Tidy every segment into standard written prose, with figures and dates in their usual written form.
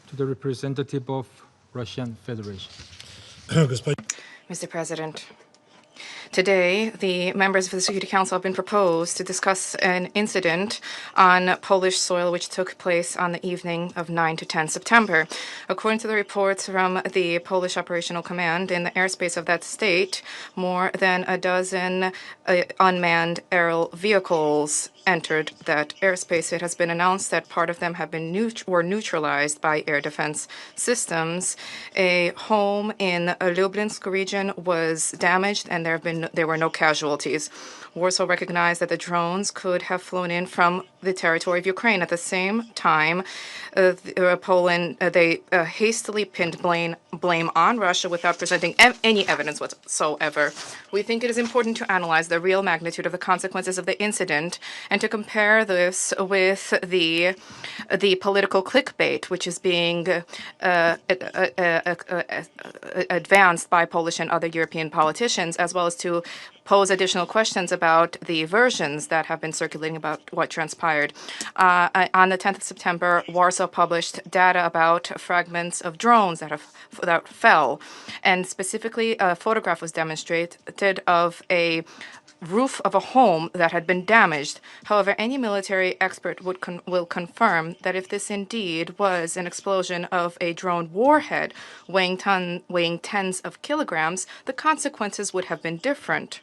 to the representative of Russian Federation. Mr. President, today, the members of the Security Council have been proposed to discuss an incident on Polish soil which took place on the evening of 9 to 10 September. According to the reports from the Polish Operational Command, in the airspace of that state, more than a dozen unmanned aerial vehicles entered that airspace. It has been announced that part of them have been neutralized by air defense systems. A home in the Lublinsk region was damaged, and there were no casualties. Warsaw recognized that the drones could have flown in from the territory of Ukraine. At the same time, Poland they hastily pinned blame on Russia without presenting any evidence whatsoever. We think it is important to analyze the real magnitude of the consequences of the incident and to compare this with the political clickbait which is being advanced by Polish and other European politicians, as well as to pose additional questions about the versions that have been circulating about what transpired. On the 10th of September, Warsaw published data about fragments of drones that fell, and specifically a photograph was demonstrated of a roof of a home that had been damaged. However, any military expert will confirm that if this indeed was an explosion of a drone warhead weighing tens of kilograms, the consequences would have been different.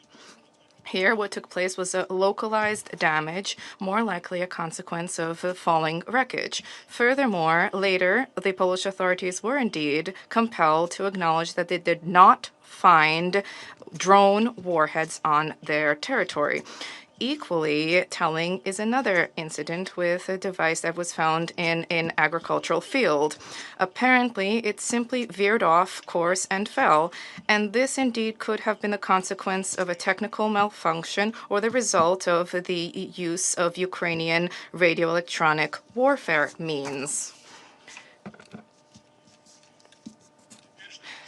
Here, what took place was a localized damage, more likely a consequence of falling wreckage. Furthermore, later, the Polish authorities were indeed compelled to acknowledge that they did not find drone warheads on their territory. Equally telling is another incident with a device that was found in an agricultural field. Apparently, it simply veered off course and fell, and this indeed could have been the consequence of a technical malfunction or the result of the use of Ukrainian radioelectronic warfare means.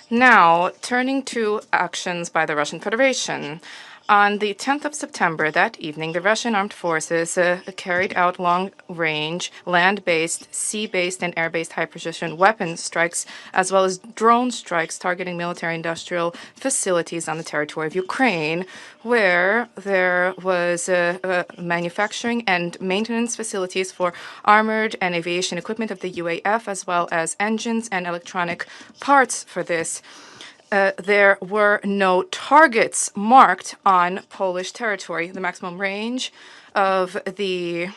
Now, turning to actions by the Russian Federation. On the 10th of September, that evening, the Russian armed forces carried out long-range, land-based, sea-based, and air-based high-precision weapon strikes, as well as drone strikes targeting military-industrial facilities on the territory of Ukraine, where there was manufacturing and maintenance facilities for armored and aviation equipment of the UAF, as well as engines and electronic parts for this. There were no targets marked on Polish territory. The maximum range of the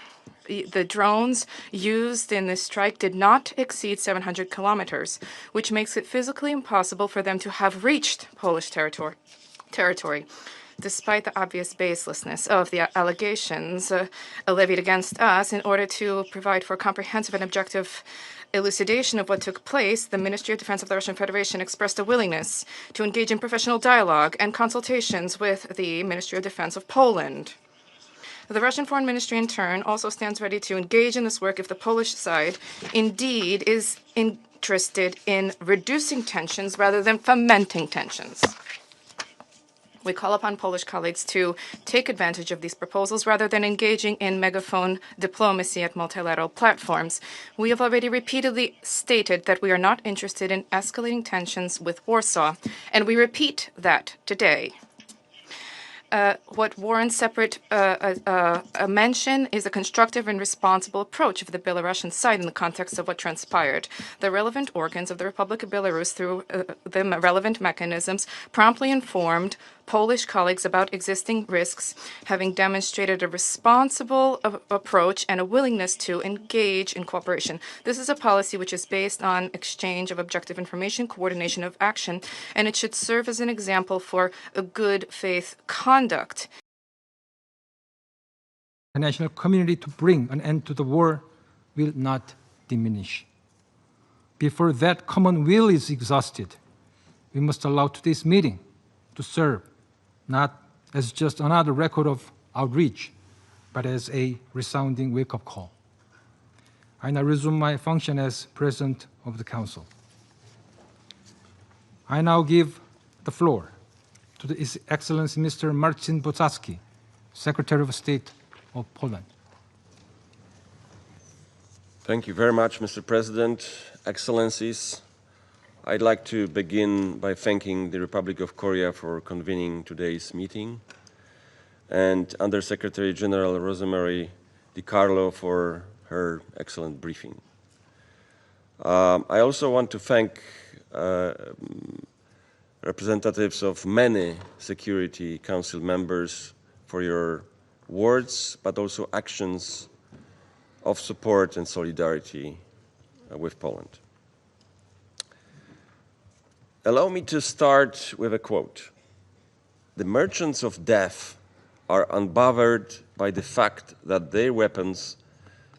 drones used in this strike did not exceed 700 kilometers, which makes it physically impossible for them to have reached Polish territory. Despite the obvious baselessness of the allegations levied against us, in order to provide for comprehensive and objective elucidation of what took place, the Ministry of Defense of the Russian Federation expressed a willingness to engage in professional dialogue and consultations with the Ministry of Defense of Poland. The Russian Foreign Ministry, in turn, also stands ready to engage in this work if the Polish side indeed is interested in reducing tensions rather than fomenting tensions. We call upon Polish colleagues to take advantage of these proposals rather than engaging in megaphone diplomacy at multilateral platforms. We have already repeatedly stated that we are not interested in escalating tensions with Warsaw, and we repeat that today. What warrants separate mention is a constructive and responsible approach of the Belarusian side in the context of what transpired. The relevant organs of the Republic of Belarus, through the relevant mechanisms, promptly informed Polish colleagues about existing risks, having demonstrated a responsible approach and a willingness to engage in cooperation. This is a policy which is based on exchange of objective information, coordination of action, and it should serve as an example for a good faith conduct. The international community to bring an end to the war will not diminish. Before that common will is exhausted, we must allow today's meeting to serve not as just another record of outreach, but as a resounding wake-up call. I now resume my function as President of the Council. I now give the floor to His Excellency Mr. Marcin Boczacki, Secretary of State of Poland. Thank you very much, Mr. President, Excellencies. I'd like to begin by thanking the Republic of Korea for convening today's meeting and Undersecretary General Rosemary DiCarlo for her excellent briefing. I also want to thank representatives of many Security Council members for your words, but also actions of support and solidarity with Poland. Allow me to start with a quote. "The merchants of death are unbothered by the fact that their weapons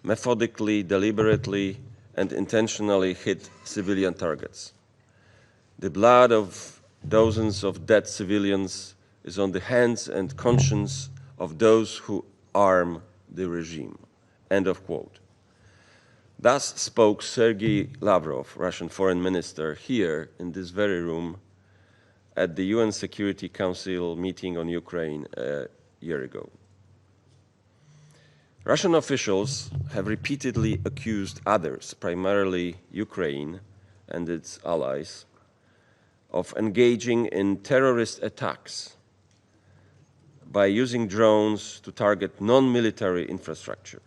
methodically, deliberately, and intentionally hit civilian targets. The blood of dozens of dead civilians is on the hands and conscience of those who arm the regime." End of quote. Thus spoke Sergei Lavrov, Russian foreign minister, here in this very room at the UN Security Council meeting on Ukraine a year ago. Russian officials have repeatedly accused others, primarily Ukraine and its allies, of engaging in terrorist attacks by using drones to target non-military infrastructure.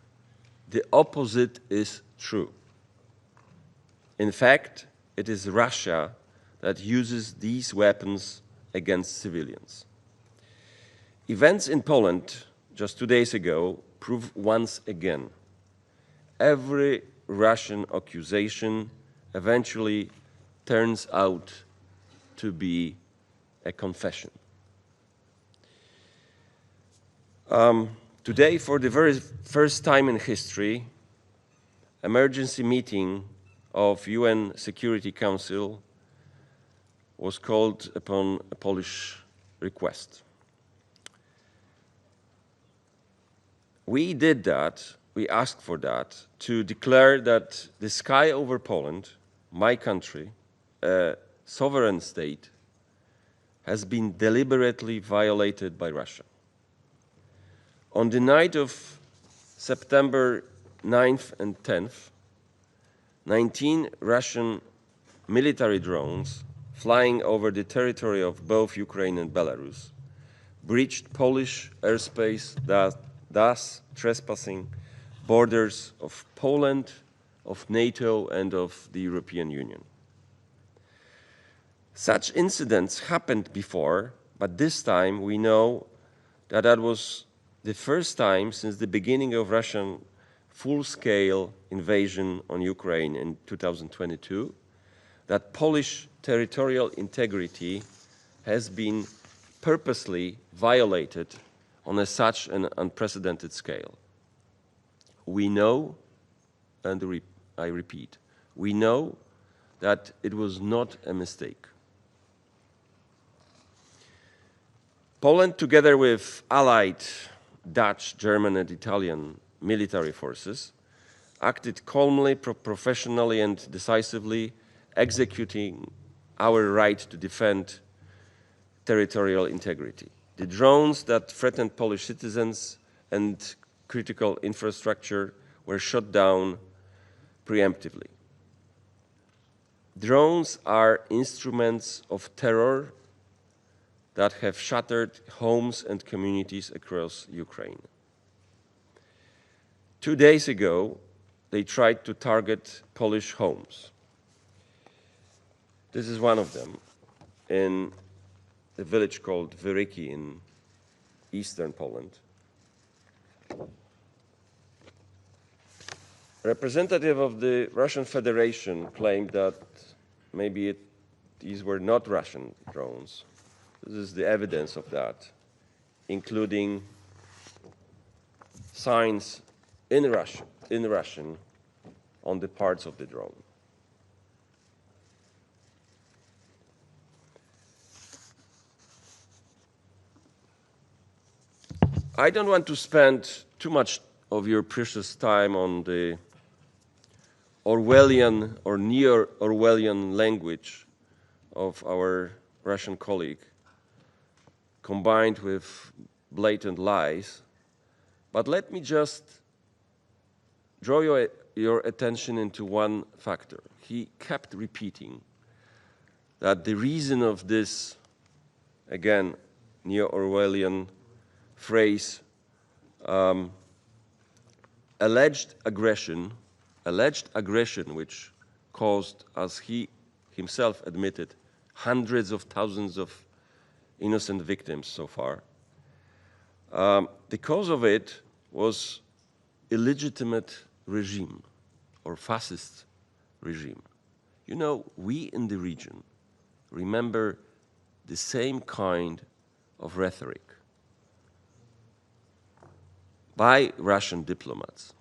The opposite is true. In fact, it is Russia that uses these weapons against civilians. Events in Poland just 2 days ago prove once again every Russian accusation eventually turns out to be a confession. Today, for the very first time in history, emergency meeting of UN Security Council was called upon a Polish request. We did that, we asked for that, to declare that the sky over Poland, my country, a sovereign state, has been deliberately violated by Russia. On the night of September 9th and 10th, 19 Russian military drones flying over the territory of both Ukraine and Belarus breached Polish airspace, thus trespassing borders of Poland, of NATO, and of the European Union. Such incidents happened before, but this time we know that that was the first time since the beginning of Russian full-scale invasion on Ukraine in 2022 that Polish territorial integrity has been purposely violated on such an unprecedented scale. We know, and I repeat, we know that it was not a mistake. Poland, together with allied Dutch, German, and Italian military forces, acted calmly, professionally, and decisively, executing our right to defend territorial integrity. The drones that threatened Polish citizens and critical infrastructure were shot down preemptively. Drones are instruments of terror that have shattered homes and communities across Ukraine. 2 days ago, they tried to target Polish homes. This is one of them in a village called Wyryki in eastern Poland. A representative of the Russian Federation claimed that maybe these were not Russian drones. This is the evidence of that, including signs in Russian on the parts of the drone. I don't want to spend too much of your precious time on the Orwellian or near-Orwellian language of our Russian colleague, combined with blatant lies. But let me just draw your your attention into one factor. He kept repeating that the reason of this, again, neo-Orwellian phrase, alleged aggression, which caused, as he himself admitted, hundreds of thousands of innocent victims so far. The cause of it was illegitimate regime or fascist regime. You know, we in the region remember the same kind of rhetoric by Russian diplomats